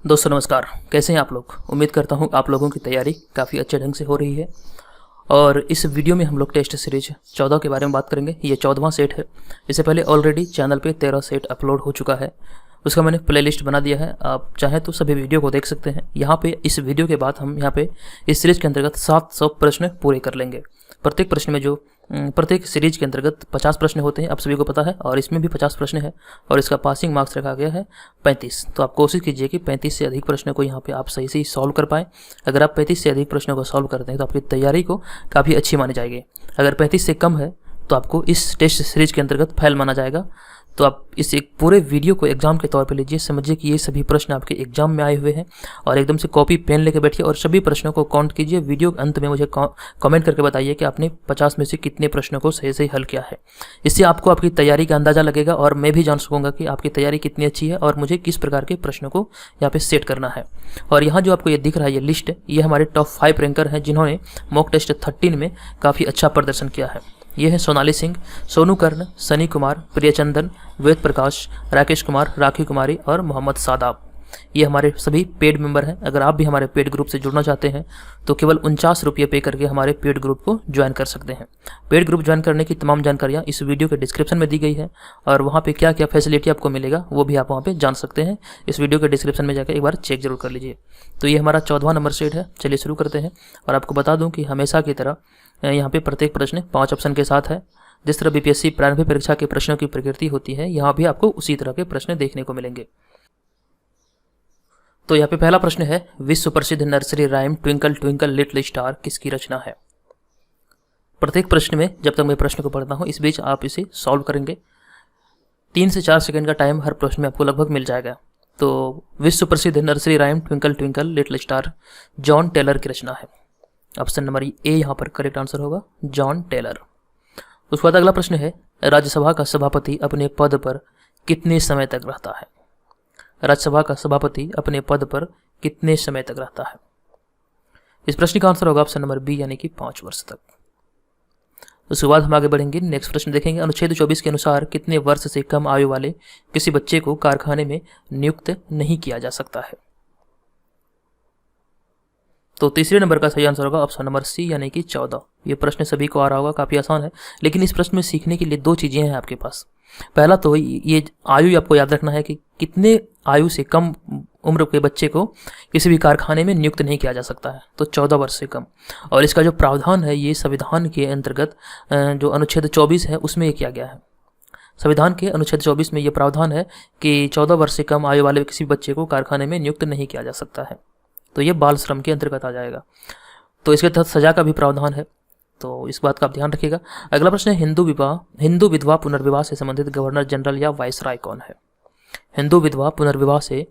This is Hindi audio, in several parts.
दोस्तों नमस्कार। कैसे हैं आप लोग। उम्मीद करता हूं आप लोगों की तैयारी काफ़ी अच्छे ढंग से हो रही है। और इस वीडियो में हम लोग टेस्ट सीरीज 14 के बारे में बात करेंगे। ये 14वां सेट है। इससे पहले ऑलरेडी चैनल पे 13 सेट अपलोड हो चुका है। उसका मैंने प्लेलिस्ट बना दिया है, आप चाहें तो सभी वीडियो को देख सकते हैं। यहाँ पे इस वीडियो के बाद हम यहाँ पे इस सीरीज के अंतर्गत 700 प्रश्न पूरे कर लेंगे। प्रत्येक प्रश्न में जो प्रत्येक सीरीज के अंतर्गत 50 प्रश्न होते हैं, आप सभी को पता है। और इसमें भी 50 प्रश्न है और इसका पासिंग मार्क्स रखा गया है 35। तो आप कोशिश कीजिए कि 35 से अधिक प्रश्नों को यहाँ पे आप सही से सॉल्व कर पाएँ। अगर आप 35 से अधिक प्रश्नों को सॉल्व करते हैं तो आपकी तैयारी को काफ़ी अच्छी मानी जाएगी। अगर 35 से कम है तो आपको इस टेस्ट सीरीज के अंतर्गत फेल माना जाएगा। तो आप इस एक पूरे वीडियो को एग्जाम के तौर पे लीजिए, समझिए कि ये सभी प्रश्न आपके एग्जाम में आए हुए हैं और एकदम से कॉपी पेन लेके बैठिए और सभी प्रश्नों को काउंट कीजिए। वीडियो के अंत में मुझे कमेंट करके बताइए कि आपने 50 में से कितने प्रश्नों को सही से हल किया है। इससे आपको आपकी तैयारी का अंदाजा लगेगा और मैं भी जान सकूंगा कि आपकी तैयारी कितनी अच्छी है और मुझे किस प्रकार के प्रश्नों को यहाँ पे सेट करना है। और यहाँ जो आपको ये दिख रहा है, ये लिस्ट, ये हमारे टॉप 5 रैंकर हैं जिन्होंने मॉक टेस्ट 13 में काफ़ी अच्छा प्रदर्शन किया है। ये है सोनाली सिंह, सोनू कर्ण, सनी कुमार, प्रियचंदन, वेद प्रकाश, राकेश कुमार, राखी कुमारी और मोहम्मद सादाब। ये हमारे सभी पेड मेंबर हैं। अगर आप भी हमारे पेड ग्रुप से जुड़ना चाहते हैं तो केवल 49 रुपये पे करके हमारे पेड ग्रुप को ज्वाइन कर सकते हैं। पेड ग्रुप ज्वाइन करने की तमाम जानकारियाँ इस वीडियो के डिस्क्रिप्शन में दी गई है और वहाँ पे क्या क्या फैसिलिटी आपको मिलेगा वो भी आप वहाँ पे जान सकते हैं। इस वीडियो के डिस्क्रिप्शन में जाकर एक बार चेक जरूर कर लीजिए। तो ये हमारा 14वां नंबर सेट है। चलिए शुरू करते हैं। और आपको बता दूँ कि हमेशा की तरह यहाँ पे प्रत्येक प्रश्न 5 ऑप्शन के साथ है। जिस तरह बीपीएससी प्रारंभिक परीक्षा के प्रश्नों की प्रकृति होती है, यहाँ भी आपको उसी तरह के प्रश्न देखने को मिलेंगे। तो यहाँ पे पहला प्रश्न है, विश्व प्रसिद्ध nursery rhyme twinkle twinkle little star किसकी रचना है। प्रत्येक प्रश्न में जब तक मैं प्रश्न को पढ़ता हूँ इस बीच आप इसे सॉल्व करेंगे। 3 से 4 सेकंड का टाइम हर प्रश्न में आपको लगभग मिल जाएगा। तो विश्व प्रसिद्ध nursery rhyme twinkle twinkle little star John Taylor की रचना है। ऑप्शन नंबर ए यहाँ पर करेक्ट आंसर होगा, जॉन टेलर। उसके बाद अगला प्रश्न है, राज्यसभा का सभापति अपने पद पर कितने समय तक रहता है। राज्यसभा का सभापति अपने पद पर कितने समय तक रहता है। इस प्रश्न का आंसर होगा ऑप्शन नंबर बी यानी कि 5 वर्ष तक। उसके बाद हम आगे बढ़ेंगे, नेक्स्ट प्रश्न देखेंगे। अनुच्छेद 24 के अनुसार कितने वर्ष से कम आयु वाले किसी बच्चे को कारखाने में नियुक्त नहीं किया जा सकता है। तो तीसरे नंबर का सही आंसर होगा ऑप्शन नंबर सी यानी कि 14। ये प्रश्न सभी को आ रहा होगा, काफ़ी आसान है। लेकिन इस प्रश्न में सीखने के लिए 2 चीज़ें हैं आपके पास। पहला तो ये आयु आपको याद रखना है कि कितने आयु से कम उम्र के बच्चे को किसी भी कारखाने में नियुक्त नहीं किया जा सकता है, तो 14 वर्ष से कम। और इसका जो प्रावधान है ये संविधान के अंतर्गत जो अनुच्छेद 24 है उसमें ये किया गया है। संविधान के अनुच्छेद 24 में ये प्रावधान है कि 14 वर्ष से कम आयु वाले किसी बच्चे को कारखाने में नियुक्त नहीं किया जा सकता है। तो ये बाल श्रम के अंतर्गत आ जाएगा। तो इसके तहत सजा का भी प्रावधान है, तो इस बात का आप ध्यान रखिएगा। अगला प्रश्न है, हिंदू विधवा पुनर्विवाह से संबंधित गवर्नर जनरल या वायसराय कौन है। हिंदू विधवा पुनर्विवाह से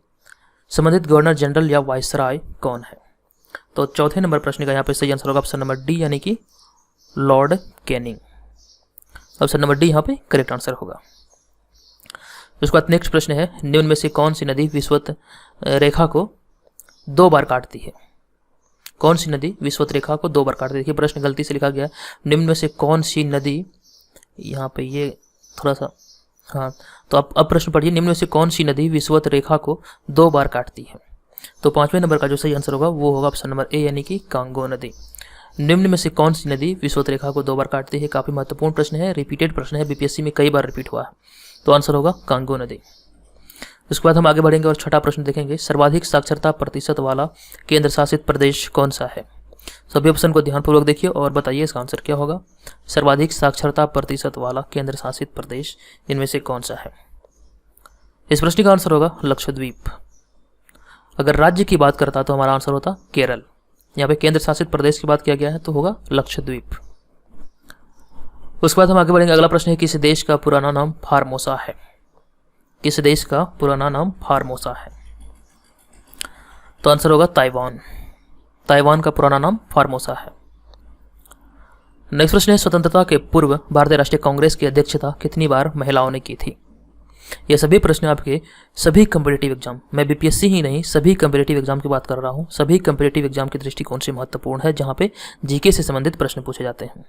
संबंधित गवर्नर जनरल या वायसराय कौन है। तो चौथे नंबर प्रश्न का यहाँ पे सही आंसर होगा ऑप्शन नंबर डी यानी कि Lord Canning. Option number D यहाँ पे करेक्ट आंसर होगा। उसके बाद नेक्स्ट प्रश्न है, निम्न में से कौन सी नदी विषुवत रेखा को 2 बार काटती है। कौन सी नदी विषुवत रेखा को 2 बार काटती है। देखिए प्रश्न गलती से लिखा गया, निम्न में से कौन सी नदी, यहाँ पे ये थोड़ा सा, हाँ, तो आप अब प्रश्न पढ़िए, निम्न में से कौन सी नदी विषुवत रेखा को 2 बार काटती है। तो 5वें नंबर का जो सही आंसर होगा वो होगा ऑप्शन नंबर ए यानी कि कांगो नदी। निम्न में से कौन सी नदी विषुवत रेखा को 2 बार काटती है। काफी महत्वपूर्ण प्रश्न है, रिपीटेड प्रश्न है, बीपीएससी में कई बार रिपीट हुआ है। तो आंसर होगा कांगो नदी। उसके बाद हम आगे बढ़ेंगे और छठा प्रश्न देखेंगे, सर्वाधिक साक्षरता प्रतिशत वाला केंद्र शासित प्रदेश कौन सा है। सभी ऑप्शन को ध्यानपूर्वक देखिए और बताइए इसका आंसर क्या होगा। सर्वाधिक साक्षरता प्रतिशत वाला केंद्र शासित प्रदेश इनमें से कौन सा है। इस प्रश्न का आंसर होगा लक्षद्वीप। अगर राज्य की बात करता तो हमारा आंसर होता केरल। यहाँ पे केंद्र शासित प्रदेश की बात किया गया है तो होगा लक्षद्वीप। उसके बाद हम आगे बढ़ेंगे। अगला प्रश्न है, किस देश का पुराना नाम फार्मोसा है। किस देश का पुराना नाम फार्मोसा है। तो आंसर होगा ताइवान। ताइवान का पुराना नाम फार्मोसा है। नेक्स्ट प्रश्न है, स्वतंत्रता के पूर्व भारतीय राष्ट्रीय कांग्रेस की अध्यक्षता कितनी बार महिलाओं ने की थी। ये सभी प्रश्न आपके सभी कम्पिटिटिव एग्जाम, मैं बीपीएससी ही नहीं सभी कम्पिटिटिव एग्जाम की बात कर रहा हूँ, सभी कम्पिटिटिव एग्जाम की दृष्टिकोण से महत्वपूर्ण है जहाँ पे जीके से संबंधित प्रश्न पूछे जाते हैं।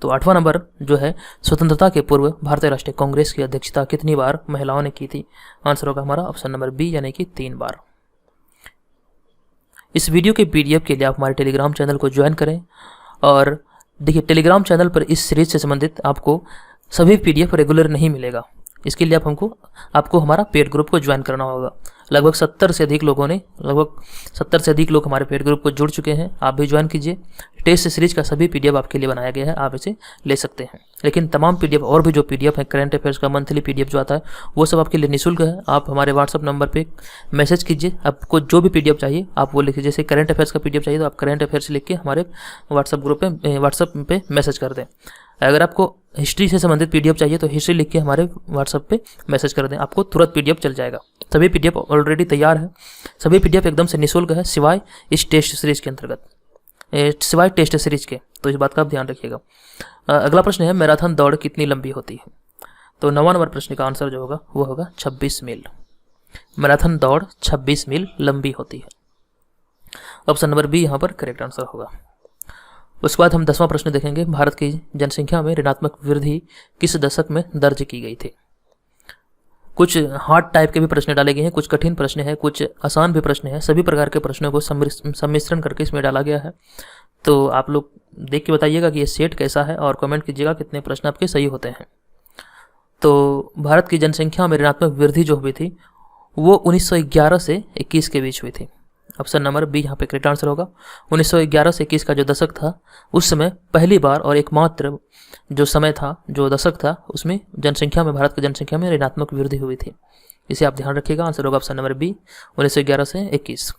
तो 8वां नंबर जो है, स्वतंत्रता के पूर्व भारतीय राष्ट्रीय कांग्रेस की अध्यक्षता कितनी बार महिलाओं ने की थी। आंसर होगा हमारा ऑप्शन नंबर बी यानी कि 3 बार। इस वीडियो के PDF के लिए आप हमारे टेलीग्राम चैनल को ज्वाइन करें। और देखिए, टेलीग्राम चैनल पर इस सीरीज से संबंधित आपको सभी PDF रेगुलर नहीं मिलेगा। इसके लिए आपको हमारा पेड ग्रुप को ज्वाइन करना होगा। लगभग 70 से अधिक लोग हमारे पेड ग्रुप को जुड़ चुके हैं। आप भी ज्वाइन कीजिए। टेस्ट सीरीज का सभी PDF आपके लिए बनाया गया है, आप इसे ले सकते हैं। लेकिन तमाम PDF और भी जो PDF है, करंट अफेयर्स का मंथली PDF जो आता है, वो सब आपके लिए निःशुल्क है। आप हमारे व्हाट्सअप नंबर पे मैसेज कीजिए, आपको जो भी PDF चाहिए आप वो लिखिए। जैसे करंट अफेयर्स का PDF चाहिए तो आप करंट अफेयर्स लिख के हमारे व्हाट्सअप पे मैसेज कर दें। अगर आपको हिस्ट्री से संबंधित PDF चाहिए तो हिस्ट्री लिख के हमारे व्हाट्सएप पे मैसेज कर दें, आपको तुरंत PDF चल जाएगा। सभी PDF ऑलरेडी तैयार है। सभी PDF एकदम से निःशुल्क है, सिवाय इस टेस्ट सीरीज के अंतर्गत, सिवाय टेस्ट सीरीज के। तो इस बात का आप ध्यान रखिएगा। अगला प्रश्न है, मैराथन दौड़ कितनी लंबी होती है? तो 9वां नंबर प्रश्न का आंसर जो होगा वो होगा 26 मील। मैराथन दौड़ 26 मील लंबी होती है। ऑप्शन नंबर बी यहाँ पर करेक्ट आंसर होगा। उसके बाद हम 10वां प्रश्न देखेंगे, भारत की जनसंख्या में ऋणात्मक वृद्धि किस दशक में दर्ज की गई थी? कुछ हार्ड टाइप के भी प्रश्न डाले गए हैं, कुछ कठिन प्रश्न है, कुछ आसान भी प्रश्न है। सभी प्रकार के प्रश्नों को सम्मिश्रण करके इसमें डाला गया है। तो आप लोग देख के बताइएगा कि ये सेट कैसा है और कमेंट कीजिएगा कितने प्रश्न आपके सही होते हैं। तो भारत की जनसंख्या में ऋणात्मक वृद्धि जो हुई थी वो 1911 से 21 के बीच हुई थी। ऑप्शन नंबर बी यहाँ पे करेक्ट आंसर होगा। 1911 से 21 का जो दशक था, उस समय पहली बार और एकमात्र जो समय था, जो दशक था, उसमें भारत की जनसंख्या में ऋणात्मक वृद्धि हुई थी। इसे आप ध्यान रखिएगा। आंसर होगा ऑप्शन नंबर बी, 1911 से 21।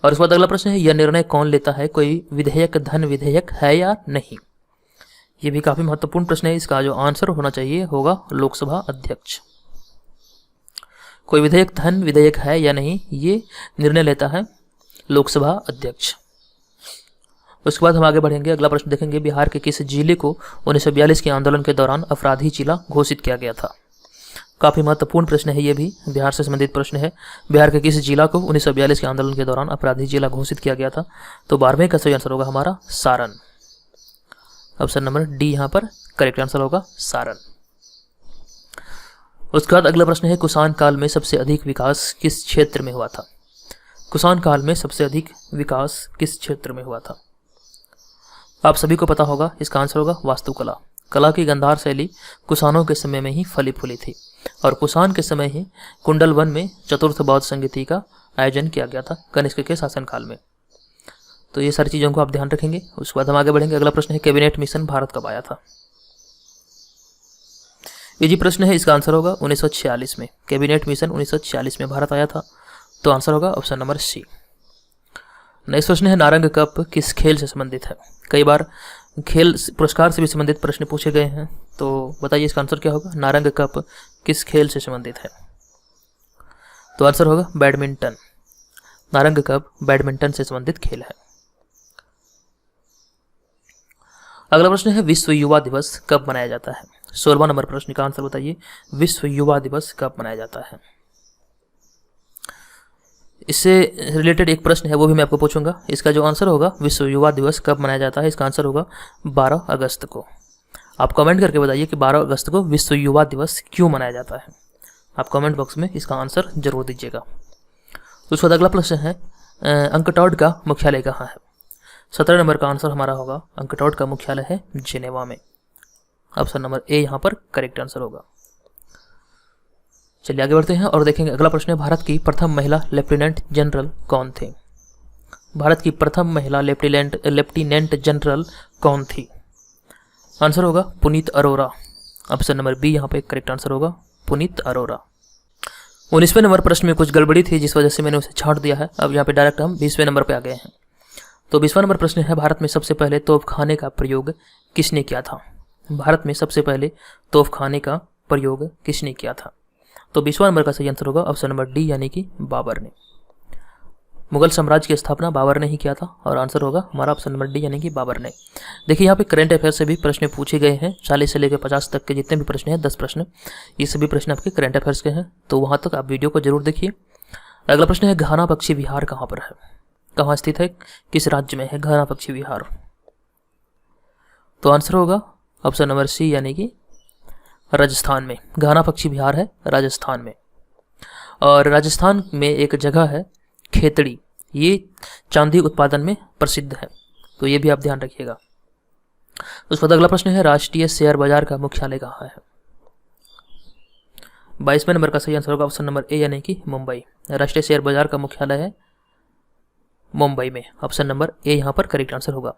और उसके बाद अगला प्रश्न है, यह निर्णय कौन लेता है, कोई विधेयक धन विधेयक है या नहीं? ये भी काफी महत्वपूर्ण प्रश्न है। इसका जो आंसर होना चाहिए होगा लोकसभा अध्यक्ष। कोई विधेयक धन विधेयक है या नहीं, ये निर्णय लेता है लोकसभा अध्यक्ष। उसके बाद हम आगे बढ़ेंगे। अगला प्रश्न देखेंगे, बिहार के किस जिले को 1942 के आंदोलन के दौरान अपराधी जिला घोषित किया गया था? काफी महत्वपूर्ण प्रश्न है, ये भी बिहार से संबंधित प्रश्न है। बिहार के किस जिला को 1942 के आंदोलन के दौरान अपराधी जिला घोषित किया गया था? तो 12वें का सही आंसर होगा हमारा सारण। ऑप्शन नंबर डी यहाँ पर करेक्ट आंसर होगा, सारण। उसके बाद अगला प्रश्न है, कुषाण काल में सबसे अधिक विकास किस क्षेत्र में हुआ था? कुषाण काल में सबसे अधिक विकास किस क्षेत्र में हुआ था? आप सभी को पता होगा, इसका आंसर होगा वास्तुकला। कला की गंधार शैली कुषाणों के समय में ही फली फूली थी और कुषाण के समय ही कुंडल वन में चतुर्थ बौद्ध संगीति का आयोजन किया गया था कनिष्क के शासनकाल में। तो ये सारी चीजों को आप ध्यान रखेंगे। उसके बाद हम आगे बढ़ेंगे। अगला प्रश्न है, कैबिनेट मिशन भारत कब आया था? ये जी प्रश्न है, इसका आंसर होगा 1946 में। कैबिनेट मिशन 1946 में भारत आया था। तो आंसर होगा ऑप्शन नंबर सी। नेक्स्ट प्रश्न है, नारंग कप किस खेल से संबंधित है? कई बार खेल पुरस्कार से भी संबंधित प्रश्न पूछे गए हैं, तो बताइए इसका आंसर क्या होगा। नारंग कप किस खेल से संबंधित है? तो आंसर होगा बैडमिंटन। नारंग कप बैडमिंटन से संबंधित खेल है। अगला प्रश्न है, विश्व युवा दिवस कब मनाया जाता है? 16वां नंबर प्रश्न का आंसर बताइए, विश्व युवा दिवस कब मनाया जाता है? इससे रिलेटेड एक प्रश्न है, वो भी मैं आपको पूछूंगा। इसका जो आंसर होगा, विश्व युवा दिवस कब मनाया जाता है, इसका आंसर होगा 12 अगस्त को। आप कमेंट करके बताइए कि 12 अगस्त को विश्व युवा दिवस क्यों मनाया जाता है। आप कमेंट बॉक्स में इसका आंसर जरूर दीजिएगा। उसके बाद अगला प्रश्न है, अंकटॉड का मुख्यालय कहाँ है? 17 नंबर का आंसर हमारा होगा, अंकटॉड का मुख्यालय है जिनेवा में। ऑप्शन नंबर ए यहाँ पर करेक्ट आंसर होगा। चलिए आगे बढ़ते हैं और देखेंगे। अगला प्रश्न है, भारत की प्रथम महिला लेफ्टिनेंट जनरल कौन थे? भारत की प्रथम महिला लेफ्टिनेंट जनरल कौन थी? आंसर होगा Puneet Arora. Option number B यहाँ पे करेक्ट आंसर होगा, पुनीत अरोरा। 19वें नंबर प्रश्न में कुछ गड़बड़ी थी, जिस वजह से मैंने उसे छांट दिया है। अब यहाँ पे डायरेक्ट हम 20वें नंबर पे आ गए हैं। तो 20वां नंबर प्रश्न है, भारत में सबसे पहले तोपखाने का प्रयोग किसने किया था? भारत में सबसे पहले तोपखाने का प्रयोग किसने किया था? तो 20वां नंबर का सही आंसर होगा ऑप्शन नंबर डी, यानी कि बाबर ने। मुगल साम्राज्य की स्थापना बाबर ने ही किया था और आंसर होगा हमारा ऑप्शन नंबर डी, यानी कि बाबर ने। देखिए यहाँ पे करंट अफेयर से भी प्रश्न पूछे गए हैं। 40 से लेकर 50 तक के जितने भी प्रश्न हैं, 10 प्रश्न, ये सभी प्रश्न आपके करंट अफेयर्स के हैं। तो वहाँ तक आप वीडियो को जरूर देखिए। अगला प्रश्न है, घाना पक्षी विहार कहाँ पर है? कहाँ स्थित है, किस राज्य में है घाना पक्षी विहार? तो आंसर होगा ऑप्शन नंबर सी, यानी कि राजस्थान में। घाना पक्षी विहार है राजस्थान में। और राजस्थान में एक जगह है खेतड़ी, ये चांदी उत्पादन में प्रसिद्ध है, तो ये भी आप ध्यान रखिएगा। उसके बाद अगला प्रश्न है राष्ट्रीय शेयर बाजार का मुख्यालय कहाँ है। 22वें नंबर का सही आंसर होगा ऑप्शन नंबर ए यानी कि मुंबई। राष्ट्रीय शेयर बाजार का मुख्यालय है मुंबई में, ऑप्शन नंबर ए यहाँ पर करेक्ट आंसर होगा।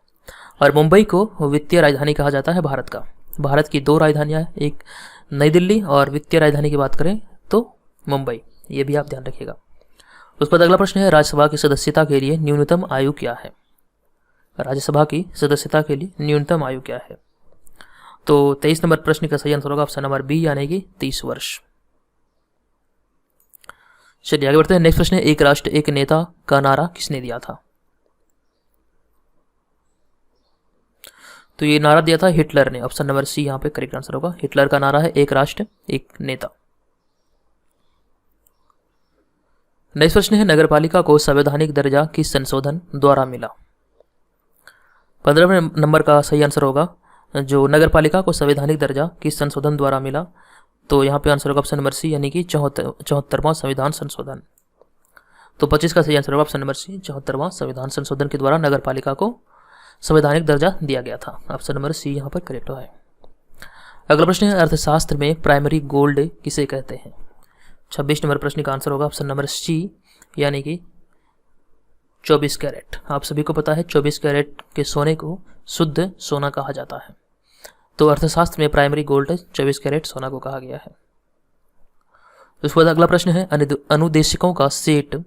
और मुंबई को वित्तीय राजधानी कहा जाता है भारत का। भारत की 2 राजधानियां हैं, एक नई दिल्ली, और वित्तीय राजधानी की बात करें तो मुंबई, ये भी आप ध्यान रखिएगा। उस पर अगला प्रश्न है राज्यसभा की सदस्यता के लिए न्यूनतम आयु क्या है। राज्यसभा की सदस्यता के लिए न्यूनतम आयु क्या है। तो 23 नंबर प्रश्न का सही आंसर होगा ऑप्शन नंबर बी यानी कि 30 वर्ष। चलिए आगे बढ़ते हैं। नेक्स्ट प्रश्न है एक राष्ट्र एक नेता का नारा किसने दिया था। तो ये नारा दिया था हिटलर ने, ऑप्शन नंबर सी यहाँ पे करेक्ट आंसर होगा। हिटलर का नारा है एक राष्ट्र एक नेता। नेक्स्ट प्रश्न है नगरपालिका को संवैधानिक दर्जा किस संशोधन द्वारा मिला। 15वें नंबर का सही आंसर होगा जो नगरपालिका को संवैधानिक दर्जा किस संशोधन द्वारा मिला, तो यहाँ पे आंसर होगा ऑप्शन नंबर सी यानी कि 74वां संविधान संशोधन। तो 25 का सही आंसर होगा ऑप्शन नंबर सी 74वां संविधान संशोधन के द्वारा नगरपालिका को संवैधानिक दर्जा दिया गया था, ऑप्शन नंबर सी यहाँ पर करेक्ट है। अगला प्रश्न है अर्थशास्त्र में प्राइमरी गोल्ड किसे कहते हैं। 26 नंबर प्रश्न का आंसर होगा ऑप्शन नंबर सी यानी कि 24 कैरेट। आप सभी को पता है 24 कैरेट के सोने को शुद्ध सोना कहा जाता है, तो अर्थशास्त्र में प्राइमरी गोल्ड 24 कैरेट सोना को कहा गया है। उसके बाद अगला प्रश्न है अनुदेशकों का सेट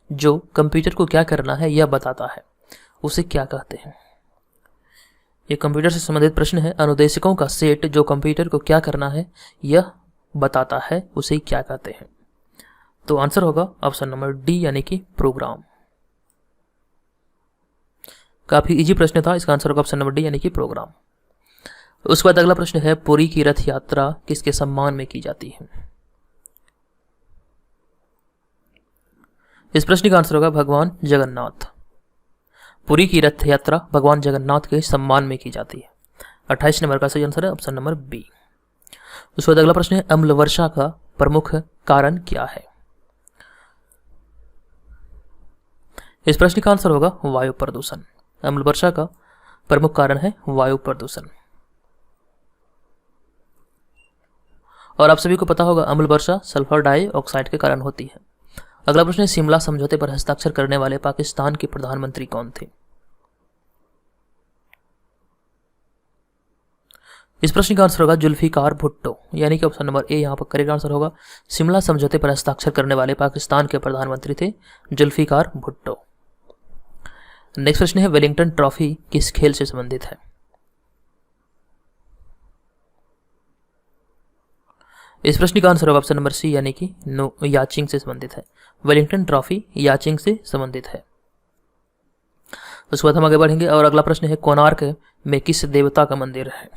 जो कंप्यूटर को क्या करना है यह बताता है, उसे क्या कहते हैं। यह कंप्यूटर से संबंधित प्रश्न है। अनुदेशकों का सेट जो कंप्यूटर को क्या करना है यह बताता है, उसे क्या कहते हैं। तो आंसर होगा ऑप्शन नंबर डी यानी कि प्रोग्राम। काफी इजी प्रश्न था, इसका आंसर होगा ऑप्शन नंबर डी यानी कि प्रोग्राम। उसके बाद अगला प्रश्न है पुरी की रथ यात्रा किसके सम्मान में की जाती है। इस प्रश्न का आंसर होगा भगवान जगन्नाथ। पुरी की रथ यात्रा भगवान जगन्नाथ के सम्मान में की जाती है। 28 नंबर का सही आंसर है ऑप्शन नंबर बी। उसके बाद अगला प्रश्न है अम्ल वर्षा का प्रमुख कारण क्या है। इस प्रश्न का आंसर होगा वायु प्रदूषण। अम्ल वर्षा का प्रमुख कारण है वायु प्रदूषण। और आप सभी को पता होगा अम्ल वर्षा सल्फर डाइऑक्साइड के कारण होती है। अगला प्रश्न है शिमला समझौते पर हस्ताक्षर करने वाले पाकिस्तान के प्रधानमंत्री कौन थे। इस प्रश्न का आंसर होगा जुल्फिकार भुट्टो, यानी कि ऑप्शन नंबर ए यहाँ पर करेक्ट आंसर होगा। शिमला समझौते पर हस्ताक्षर करने वाले पाकिस्तान के प्रधानमंत्री थे जुल्फिकार भुट्टो। नेक्स्ट प्रश्न है वेलिंगटन ट्रॉफी किस खेल से संबंधित है। इस प्रश्न का आंसर होगा ऑप्शन नंबर सी यानी कि याचिंग से संबंधित है। वेलिंगटन ट्रॉफी याचिंग से संबंधित है। उसके बाद हम आगे बढ़ेंगे और अगला प्रश्न है कोणार्क में किस देवता का मंदिर है।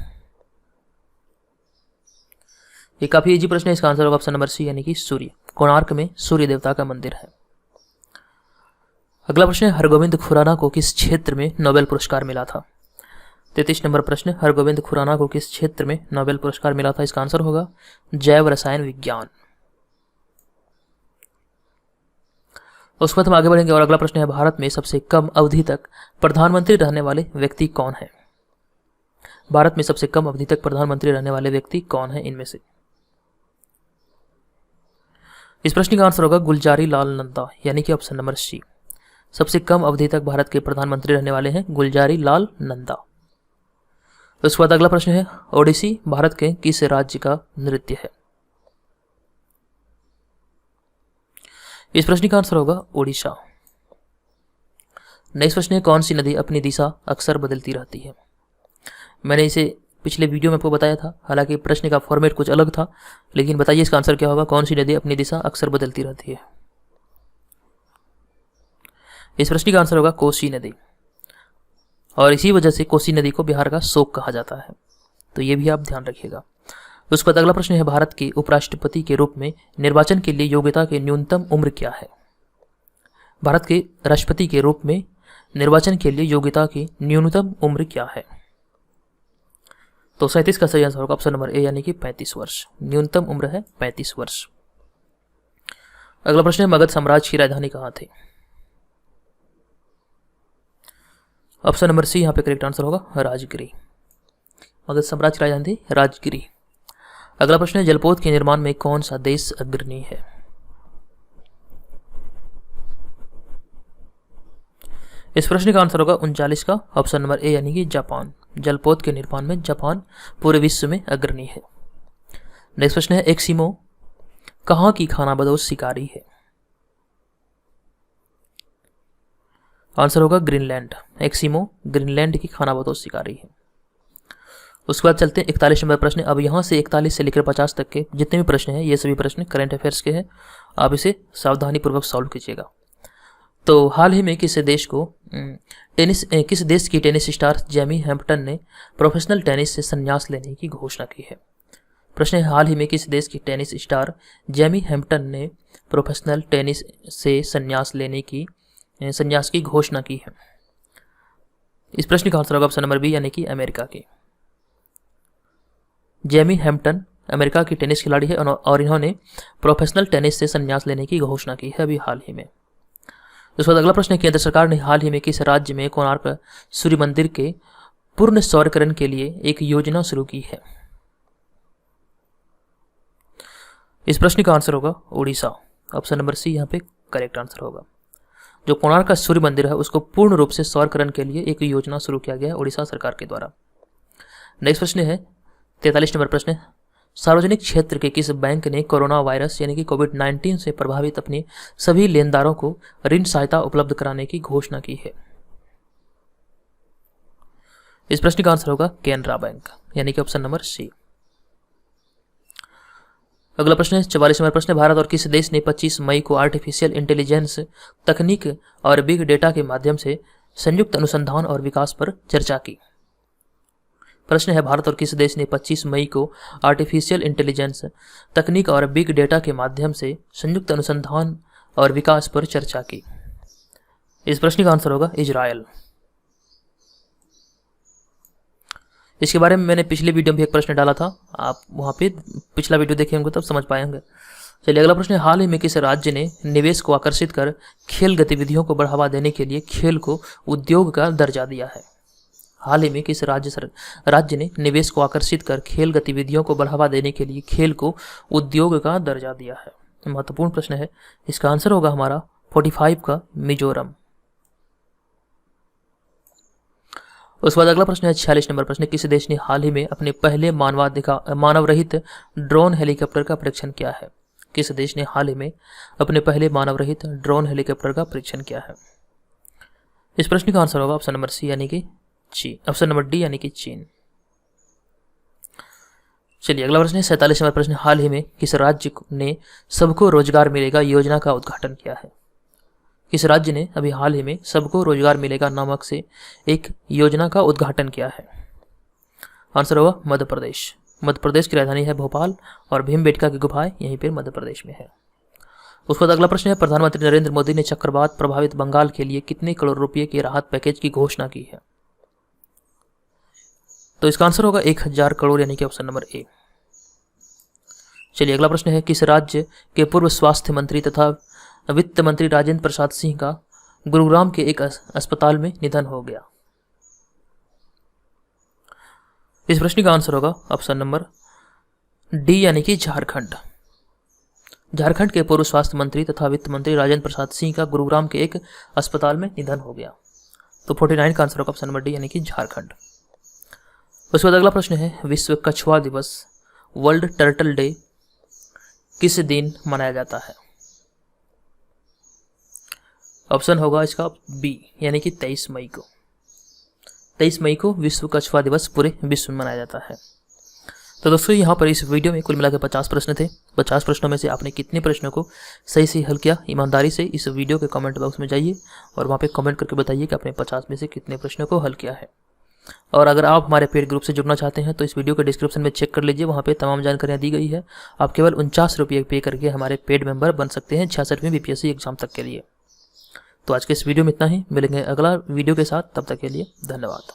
ये काफी इजी प्रश्न है, इसका आंसर होगा ऑप्शन नंबर सी यानी कि सूर्य। कोणार्क में सूर्य देवता का मंदिर है। अगला प्रश्न है हरगोविंद खुराना को किस क्षेत्र में नोबेल पुरस्कार मिला था। 33 नंबर प्रश्न हरगोविंद खुराना को किस क्षेत्र में नोबेल पुरस्कार मिला था। इसका आंसर होगा जैव रसायन विज्ञान। उसके बाद हम आगे बढ़ेंगे और अगला प्रश्न है भारत में सबसे कम अवधि तक प्रधानमंत्री रहने वाले व्यक्ति कौन है। भारत में सबसे कम अवधि तक प्रधानमंत्री रहने वाले व्यक्ति कौन है इनमें से। इस प्रश्न का आंसर होगा गुलजारी लाल नंदा, यानी कि ऑप्शन नंबर सी। सबसे कम अवधि तक भारत के प्रधानमंत्री रहने वाले हैं गुलजारी लाल नंदा। उसके बाद अगला प्रश्न है ओडिसी भारत के किस राज्य का नृत्य है। इस प्रश्न का आंसर होगा ओडिशा। नेक्स्ट प्रश्न है कौन सी नदी अपनी दिशा अक्सर बदलती रहती है। मैंने इसे पिछले वीडियो में आपको बताया था, हालांकि प्रश्न का फॉर्मेट कुछ अलग था, लेकिन बताइए इसका आंसर क्या होगा। कौन सी नदी अपनी दिशा अक्सर बदलती रहती है। इस प्रश्न का आंसर होगा कोसी नदी, और इसी वजह से कोसी नदी को बिहार का शोक कहा जाता है, तो ये भी आप ध्यान रखिएगा। उसके बाद अगला प्रश्न है भारत के उपराष्ट्रपति के रूप में निर्वाचन के लिए योग्यता की न्यूनतम उम्र क्या है। भारत के राष्ट्रपति के रूप में निर्वाचन के लिए योग्यता की न्यूनतम उम्र क्या है। तो 37 का सही आंसर होगा ऑप्शन नंबर ए, यानी कि 35 वर्ष। न्यूनतम उम्र है 35 वर्ष। अगला प्रश्न है मगध साम्राज्य की राजधानी कहाँ थी। ऑप्शन नंबर सी यहाँ पे करेक्ट आंसर होगा राजगिरी। मगध साम्राज्य की राजधानी थी राजगिरी। अगला प्रश्न है, जलपोत के निर्माण में कौन सा देश अग्रणी है? इस प्रश्न का आंसर होगा 39 का ऑप्शन नंबर ए यानी कि जापान। जलपोत के निर्माण में जापान पूरे विश्व में अग्रणी है। नेक्स्ट प्रश्न है, एस्किमो कहाँ की खानाबदोश शिकारी है? आंसर होगा ग्रीनलैंड। एस्किमो ग्रीनलैंड की खानाबदोश शिकारी है। उसके बाद चलते हैं 41 नंबर प्रश्न। अब यहाँ से 41 से लेकर 50 तक के जितने भी प्रश्न हैं ये सभी प्रश्न करंट अफेयर्स के हैं। आप इसे सावधानी पूर्वक सॉल्व कीजिएगा। तो हाल ही में किस देश की टेनिस स्टार जेमी हैम्पटन ने प्रोफेशनल टेनिस से संन्यास लेने की घोषणा की है? प्रश्न है, हाल ही में किस देश की टेनिस स्टार जेमी हैम्पटन ने प्रोफेशनल टेनिस से संन्यास की घोषणा की है? इस प्रश्न का आंसर होगा ऑप्शन नंबर बी यानी कि अमेरिका की। जेमी हैम्पटन अमेरिका की टेनिस खिलाड़ी है और इन्होंने प्रोफेशनल टेनिस से संन्यास लेने की घोषणा की है अभी हाल ही में। उसके बाद अगला प्रश्न है, केंद्र सरकार ने हाल ही में किस राज्य में कोणार्क सूर्य मंदिर के पूर्ण सौरकरण के लिए एक योजना शुरू की है? इस प्रश्न का आंसर होगा उड़ीसा। ऑप्शन नंबर सी यहाँ पे करेक्ट आंसर होगा। जो कोणार्क का सूर्य मंदिर है उसको पूर्ण रूप से सौरकरण के लिए एक योजना शुरू किया गया है उड़ीसा सरकार के द्वारा। नेक्स्ट प्रश्न है 43 नंबर प्रश्न, सार्वजनिक क्षेत्र के किस बैंक ने कोरोना वायरस यानी कि कोविड-19 से प्रभावित अपने सभी लेनदारों को ऋण सहायता उपलब्ध कराने की घोषणा की है? इस प्रश्न का आंसर होगा केनरा बैंक यानी कि ऑप्शन नंबर सी। अगला प्रश्न है 44 नंबर प्रश्न, भारत और किस देश ने 25 मई को आर्टिफिशियल इंटेलिजेंस तकनीक और बिग डेटा के माध्यम से संयुक्त अनुसंधान और विकास पर चर्चा की? प्रश्न है, भारत और किस देश ने 25 मई को आर्टिफिशियल इंटेलिजेंस तकनीक और बिग डेटा के माध्यम से संयुक्त अनुसंधान और विकास पर चर्चा की? इस प्रश्न का आंसर होगा इजरायल। इसके बारे में मैंने पिछले वीडियो में एक प्रश्न डाला था, आप वहां पे पिछला वीडियो देखे होंगे तब समझ पाए होंगे। चलिए अगला प्रश्न है, हाल ही में किस राज्य ने निवेश को आकर्षित कर खेल गतिविधियों को बढ़ावा देने के लिए खेल को उद्योग का दर्जा दिया है? हाल ही में किस राज्य ने निवेश को आकर्षित कर खेल गतिविधियों को बढ़ावा देने के लिए खेल को उद्योग का दर्जा दिया है? महत्वपूर्ण प्रश्न है। इसका आंसर होगा हमारा 45 का मिजोरम। उसके बाद अगला प्रश्न है 46 नंबर प्रश्न, किस देश ने हाल ही में अपने पहले मानव रहित ड्रोन हेलीकॉप्टर का परीक्षण किया है? किस देश ने हाल ही में अपने पहले मानव रहित ड्रोन हेलीकॉप्टर का परीक्षण किया है? इस प्रश्न का आंसर होगा ऑप्शन नंबर सी यानी कि ऑप्शन नंबर डी यानी कि चीन। चलिए अगला प्रश्न है 47 नंबर प्रश्न, हाल ही में किस राज्य ने सबको रोजगार मिलेगा योजना का उद्घाटन किया है? किस राज्य ने अभी हाल ही में सबको रोजगार मिलेगा नामक से एक योजना का उद्घाटन किया है? आंसर होगा मध्य प्रदेश। मध्य प्रदेश की राजधानी है भोपाल और भीमबेटका की गुफाएं यहीं पर मध्य प्रदेश में है। उसके बाद अगला प्रश्न है, प्रधानमंत्री नरेंद्र मोदी ने चक्रवात प्रभावित बंगाल के लिए कितने करोड़ रुपए के राहत पैकेज की घोषणा की है? तो इसका आंसर होगा 1000 करोड़ यानी कि ऑप्शन नंबर ए। चलिए अगला प्रश्न है, किस राज्य के पूर्व स्वास्थ्य मंत्री तथा वित्त मंत्री राजेंद्र प्रसाद सिंह का गुरुग्राम के एक अस्पताल में निधन हो गया? इस प्रश्न का आंसर होगा ऑप्शन नंबर डी यानी कि झारखंड। झारखंड के पूर्व स्वास्थ्य मंत्री तथा वित्त मंत्री राजेंद्र प्रसाद सिंह का गुरुग्राम के एक अस्पताल में निधन हो गया। तो 49 का आंसर होगा ऑप्शन नंबर डी यानी कि झारखंड। उसके बाद अगला प्रश्न है, विश्व कछुआ दिवस वर्ल्ड टर्टल डे किस दिन मनाया जाता है? ऑप्शन होगा इसका बी यानी कि 23 मई को। 23 मई को विश्व कछुआ दिवस पूरे विश्व में मनाया जाता है। तो दोस्तों यहाँ पर इस वीडियो में कुल मिलाकर 50 प्रश्न थे। 50 प्रश्नों में से आपने कितने प्रश्नों को सही से हल किया? ईमानदारी से इस वीडियो के कमेंट बॉक्स में जाइए और वहाँ पे कमेंट करके बताइए कि आपने 50 में से कितने प्रश्नों को हल किया है। और अगर आप हमारे पेड ग्रुप से जुड़ना चाहते हैं तो इस वीडियो के डिस्क्रिप्शन में चेक कर लीजिए, वहाँ पे तमाम जानकारियाँ दी गई है। आप केवल 49 रुपये पे करके हमारे पेड मेंबर बन सकते हैं 66वें बीपीएससी एग्जाम तक के लिए। तो आज के इस वीडियो में इतना ही, मिलेंगे अगला वीडियो के साथ, तब तक के लिए धन्यवाद।